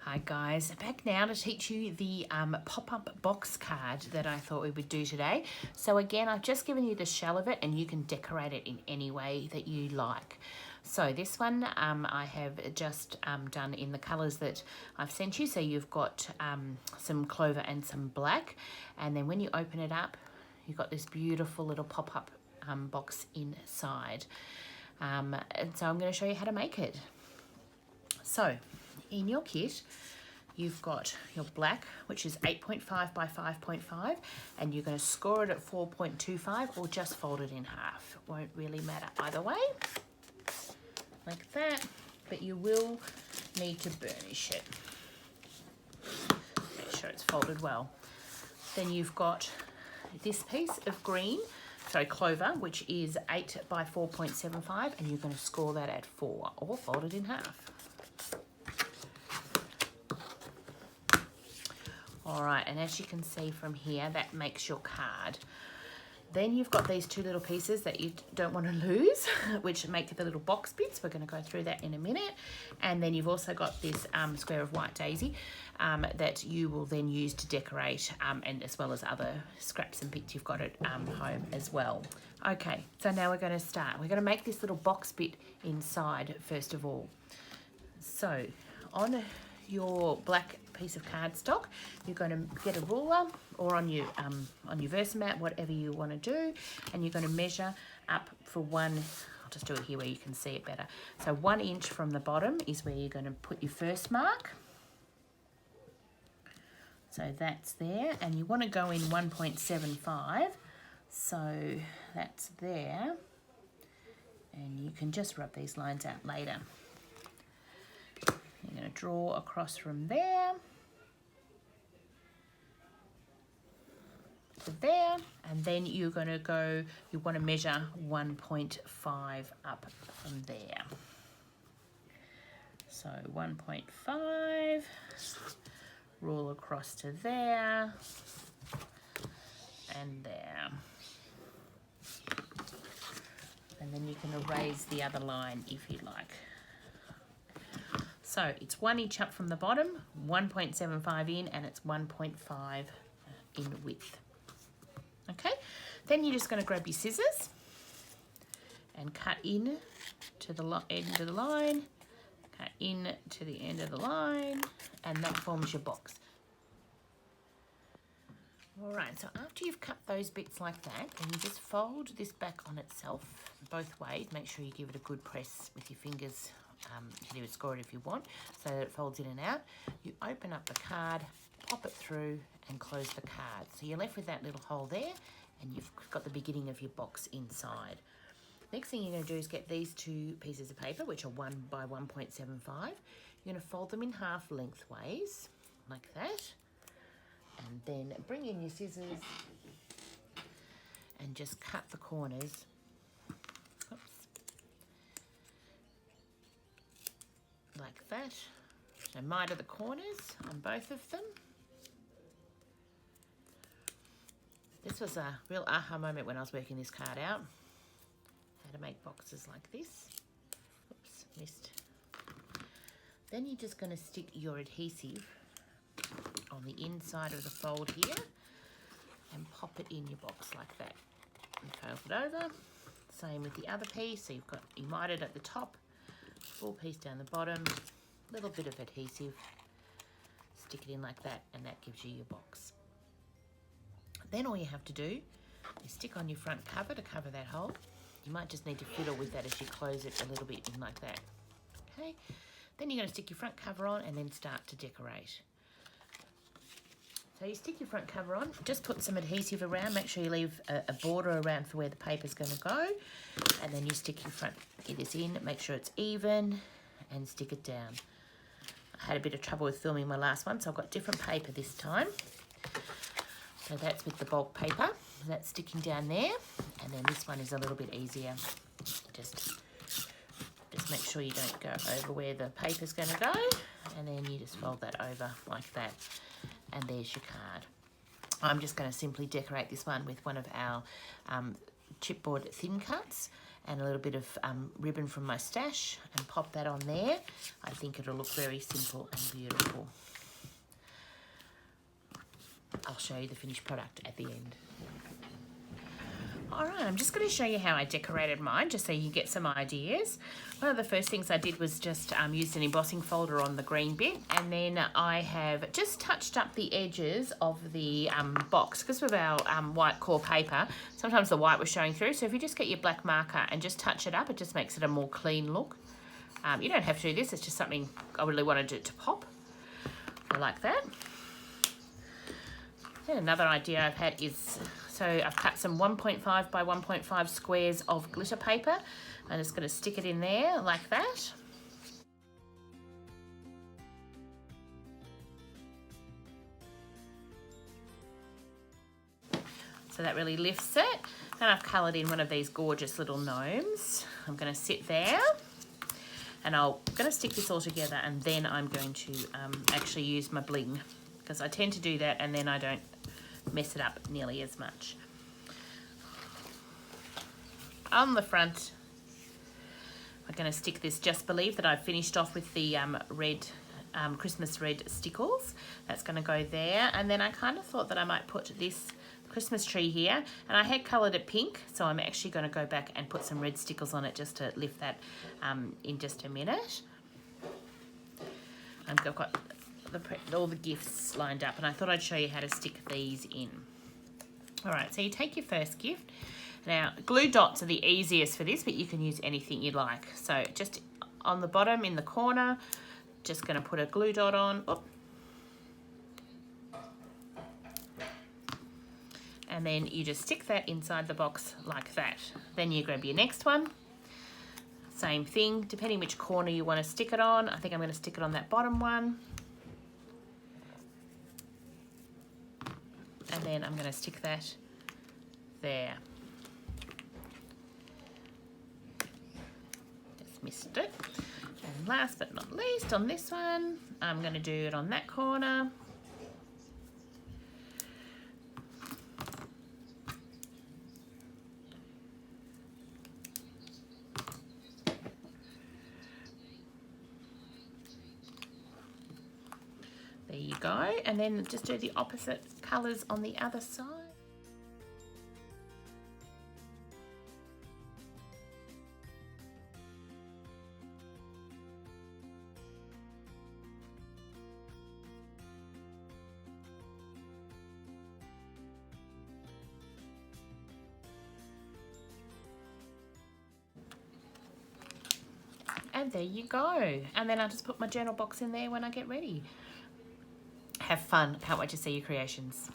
Hi guys, back now to teach you the pop-up box card that I thought we would do today. So again, I've just given you the shell of it and you can decorate it in any way that you like. So this one I have just done in the colours that I've sent you. So you've got some clover and some black, and then when you open it up, you've got this beautiful little pop-up box inside. And so I'm going to show you how to make it. So in your kit, you've got your black, which is 8.5 by 5.5, and you're going to score it at 4.25 or just fold it in half. It won't really matter either way, like that, but you will need to burnish it. Make sure it's folded well. Then you've got this piece of green, clover, which is 8 by 4.75, and you're going to score that at 4 or fold it in half. All right, and as you can see from here, that makes your card. Then you've got these two little pieces that you don't want to lose, which make the little box bits. We're going to go through that in a minute. And then you've also got this square of white daisy that you will then use to decorate, and as well as other scraps and bits you've got at home as well. Okay, so now we're going to start. We're going to make this little box bit inside first of all. So on your black piece of cardstock, you're going to get a ruler or on your Versamat, whatever you want to do, and you're going to measure up for I'll just do it here where you can see it better. So 1 inch from the bottom is where you're going to put your first mark. So that's there, and you want to go in 1.75, so that's there, and you can just rub these lines out later. You're going to draw across from there to there, and then you're going to go, you want to measure 1.5 up from there. So 1.5, roll across to there and there. And then you can erase the other line if you like. So it's 1 inch up from the bottom, 1.75 in, and it's 1.5 in width. Okay, then you're just going to grab your scissors and cut in to the end of the line, cut in to the end of the line, and that forms your box. All right, so after you've cut those bits like that, then you just fold this back on itself both ways. Make sure you give it a good press with your fingers. You can even score it if you want, so that it folds in and out. You open up the card, pop it through, and close the card. So you're left with that little hole there, and you've got the beginning of your box inside. Next thing you're going to do is get these two pieces of paper, which are 1 by 1.75. You're going to fold them in half lengthways, like that, and then bring in your scissors and just cut the corners. Like that. So miter the corners on both of them. This was a real aha moment when I was working this card out. How to make boxes like this. Oops, missed. Then you're just going to stick your adhesive on the inside of the fold here and pop it in your box like that. And fold it over. Same with the other piece. So you mitered at the top, full piece down the bottom, little bit of adhesive, stick it in like that, and that gives you your box. Then all you have to do is stick on your front cover to cover that hole. You might just need to fiddle with that as you close it a little bit in like that. Okay, then you're going to stick your front cover on and then start to decorate. So you stick your front cover on, just put some adhesive around, make sure you leave a border around for where the paper's going to go, and then you stick your front, get this in, make sure it's even, and stick it down. I had a bit of trouble with filming my last one, so I've got different paper this time. So that's with the bulk paper, that's sticking down there, and then this one is a little bit easier. Just make sure you don't go over where the paper's going to go, and then you just fold that over like that. And there's your card. I'm just going to simply decorate this one with one of our chipboard thin cuts, and a little bit of ribbon from my stash and pop that on there. I think it'll look very simple and beautiful. I'll show you the finished product at the end. All right, I'm just going to show you how I decorated mine, just so you get some ideas. One of the first things I did was just used an embossing folder on the green bit, and then I have just touched up the edges of the box. Because of our white core paper, sometimes the white was showing through, so if you just get your black marker and just touch it up, it just makes it a more clean look. You don't have to do this, it's just something I really wanted it to pop. I like that. And another idea I've had is, so I've cut some 1.5 by 1.5 squares of glitter paper. I'm just going to stick it in there like that. So that really lifts it. Then I've coloured in one of these gorgeous little gnomes. I'm going to sit there. And I'm going to stick this all together, and then I'm going to actually use my bling, because I tend to do that and then I don't mess it up nearly as much. On the front, I'm going to stick this Just Believe that I've finished off with the red Christmas red stickles. That's going to go there. And then I kind of thought that I might put this Christmas tree here, and I had coloured it pink, so I'm actually going to go back and put some red stickles on it just to lift that in just a minute. I've got all the gifts lined up, and I thought I'd show you how to stick these in. All right, so you take your first gift. Now, glue dots are the easiest for this, but you can use anything you like. So just on the bottom in the corner, just going to put a glue dot on. Oop. And then you just stick that inside the box like that. Then you grab your next one. Same thing, depending which corner you want to stick it on. I think I'm going to stick it on that bottom one. And then I'm going to stick that there. Just missed it. And last but not least, on this one, I'm going to do it on that corner. There you go, and then just do the opposite colours on the other side. And there you go. And then I'll just put my journal box in there when I get ready. Have fun. Can't wait to see your creations.